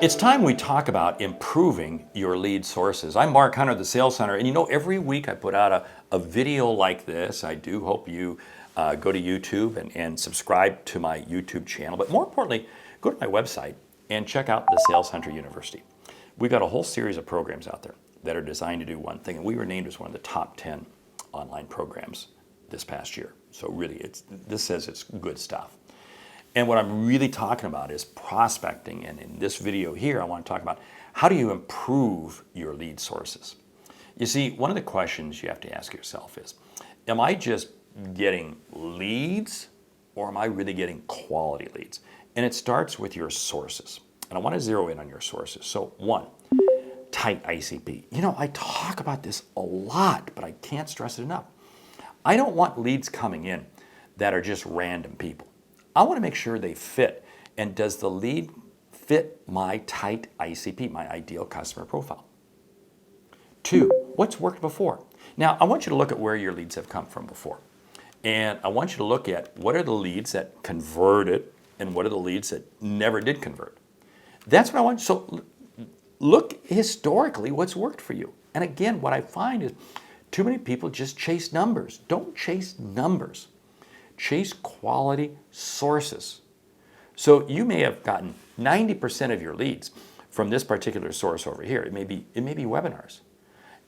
It's time we talk about improving your lead sources. I'm Mark Hunter, the Sales Hunter, and every week I put out a video like this. I do hope you go to YouTube and subscribe to my YouTube channel, but more importantly, go to my website and check out the Sales Hunter University. We've got a whole series of programs out there that are designed to do one thing, and we were named as one of the top 10 online programs this past year. So really, this says it's good stuff. And what I'm really talking about is prospecting. And in this video here, I want to talk about how do you improve your lead sources. You see, one of the questions you have to ask yourself is, am I just getting leads or am I really getting quality leads? And it starts with your sources. And I want to zero in on your sources. So one, tight ICP. I talk about this a lot, but I can't stress it enough. I don't want leads coming in that are just random people. I want to make sure they fit. And does the lead fit my tight ICP, my ideal customer profile? Two, what's worked before? Now, I want you to look at where your leads have come from before. And I want you to look at what are the leads that converted and what are the leads that never did convert. That's what I want. So look historically what's worked for you. And again, what I find is too many people just chase numbers. Don't chase numbers. Chase quality sources. So you may have gotten 90% of your leads from this particular source over here. It may be webinars.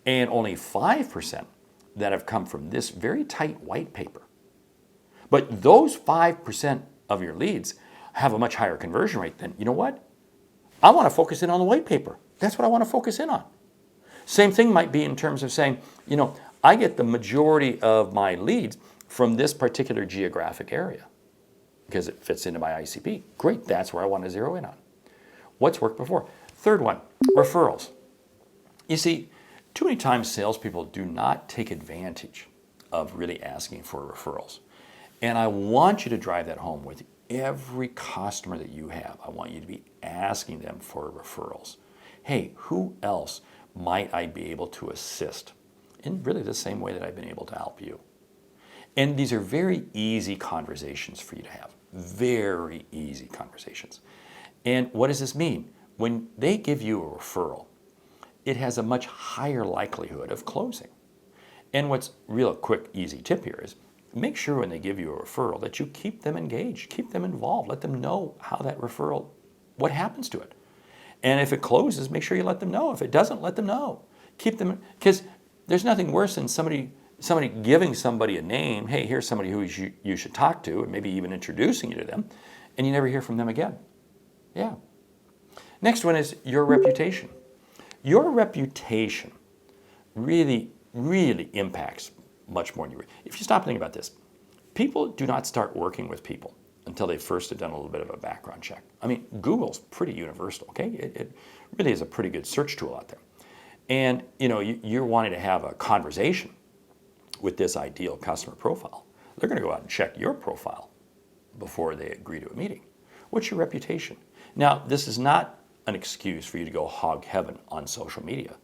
And only 5% that have come from this very tight white paper. But those 5% of your leads have a much higher conversion rate than, you know what? I want to focus in on the white paper. That's what I want to focus in on. Same thing might be in terms of saying, I get the majority of my leads from this particular geographic area because it fits into my ICP. Great, that's where I want to zero in on. What's worked before? Third one, referrals. You see, too many times salespeople do not take advantage of really asking for referrals. And I want you to drive that home with every customer that you have. I want you to be asking them for referrals. Hey, who else might I be able to assist in really the same way that I've been able to help you? And these are very easy conversations for you to have. Very easy conversations. And what does this mean? When they give you a referral, it has a much higher likelihood of closing. And what's real quick, easy tip here is make sure when they give you a referral that you keep them engaged, keep them involved, let them know how that referral, what happens to it. And if it closes, make sure you let them know. If it doesn't, let them know. Keep them, because there's nothing worse than somebody giving somebody a name, hey, here's somebody who you should talk to, and maybe even introducing you to them, and you never hear from them again. Yeah. Next one is your reputation. Your reputation really, really impacts much more than you. If you stop thinking about this, people do not start working with people until they first have done a little bit of a background check. I mean, Google's pretty universal, okay? It really is a pretty good search tool out there. And, you're wanting to have a conversation with this ideal customer profile. They're going to go out and check your profile before they agree to a meeting. What's your reputation? Now, this is not an excuse for you to go hog heaven on social media.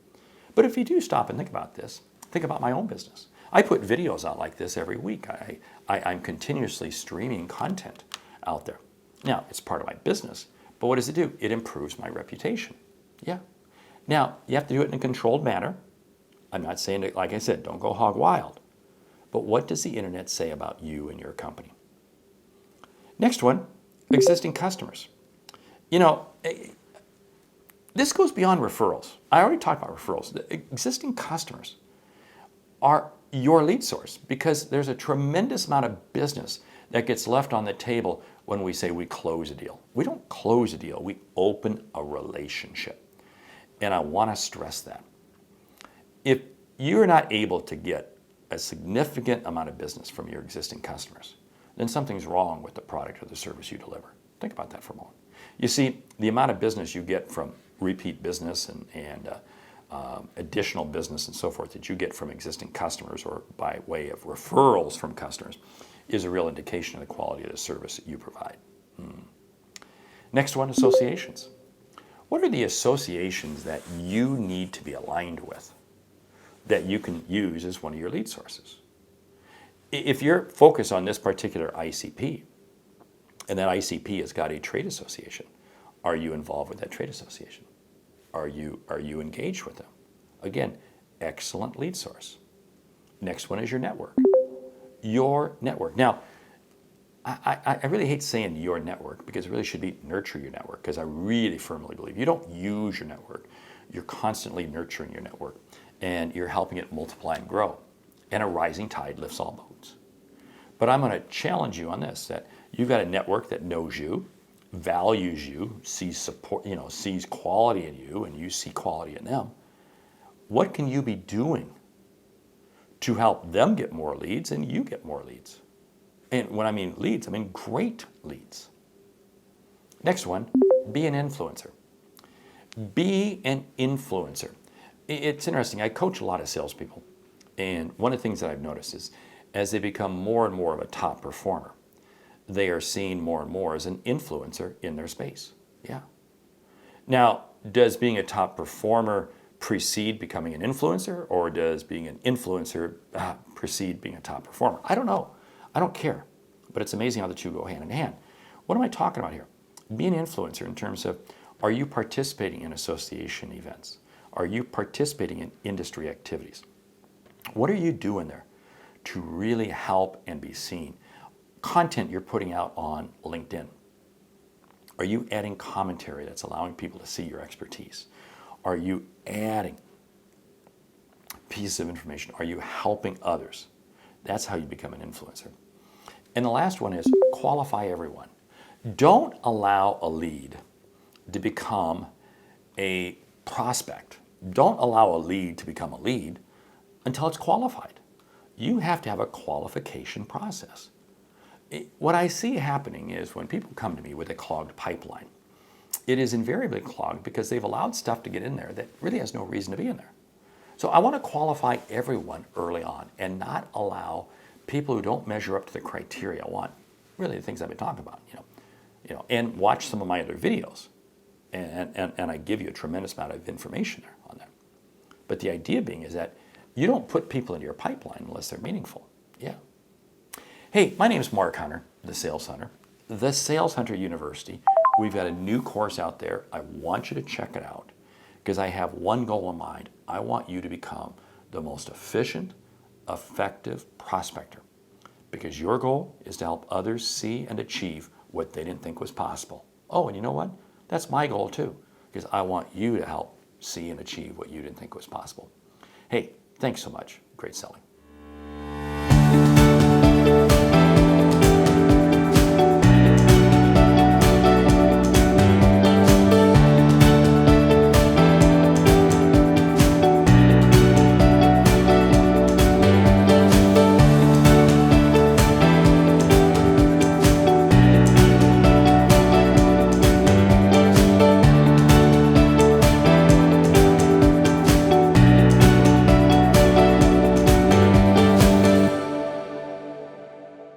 But if you do stop and think about this, think about my own business. I put videos out like this every week. I'm continuously streaming content out there. Now, it's part of my business, but what does it do? It improves my reputation. Yeah. Now, you have to do it in a controlled manner. I'm not saying that, like I said, don't go hog wild. But what does the internet say about you and your company? Next one, existing customers. This goes beyond referrals. I already talked about referrals. The existing customers are your lead source because there's a tremendous amount of business that gets left on the table when we say we close a deal. We don't close a deal, we open a relationship. And I want to stress that. If you're not able to get a significant amount of business from your existing customers, then something's wrong with the product or the service you deliver. Think about that for a moment. You see, the amount of business you get from repeat business and additional business and so forth that you get from existing customers or by way of referrals from customers is a real indication of the quality of the service that you provide. Next one, associations. What are the associations that you need to be aligned with that you can use as one of your lead sources? If you're focused on this particular ICP, and that ICP has got a trade association, Are you involved with that trade association? Are you engaged with them? Again, excellent lead source. Next one is your network. Your network. Now, I really hate saying your network because it really should be nurture your network, because I really firmly believe you don't use your network. You're constantly nurturing your network and you're helping it multiply and grow. And a rising tide lifts all boats. But I'm going to challenge you on this, that you've got a network that knows you, values you, sees support, sees quality in you, and you see quality in them. What can you be doing to help them get more leads and you get more leads? And when I mean leads, I mean great leads. Next one, be an influencer. Be an influencer. It's interesting. I coach a lot of salespeople. And one of the things that I've noticed is as they become more and more of a top performer, they are seen more and more as an influencer in their space. Yeah. Now, does being a top performer precede becoming an influencer, or does being an influencer precede being a top performer? I don't know. I don't care. But it's amazing how the two go hand in hand. What am I talking about here? Be an influencer in terms of, are you participating in association events? Are you participating in industry activities? What are you doing there to really help and be seen? Content you're putting out on LinkedIn. Are you adding commentary that's allowing people to see your expertise? Are you adding pieces of information? Are you helping others? That's how you become an influencer. And the last one is qualify everyone. Don't allow a lead to become a prospect. Don't allow a lead to become a lead until it's qualified. You have to have a qualification process. What I see happening is when people come to me with a clogged pipeline, it is invariably clogged because they've allowed stuff to get in there that really has no reason to be in there. So I want to qualify everyone early on and not allow people who don't measure up to the criteria I want, really the things I've been talking about, and watch some of my other videos. And I give you a tremendous amount of information there on that. But the idea being is that you don't put people into your pipeline unless they're meaningful. Yeah. Hey, my name is Mark Hunter, the Sales Hunter. The Sales Hunter University. We've got a new course out there. I want you to check it out because I have one goal in mind. I want you to become the most efficient, effective prospector, because your goal is to help others see and achieve what they didn't think was possible. Oh, and you know what? That's my goal too, because I want you to help see and achieve what you didn't think was possible. Hey, thanks so much. Great selling.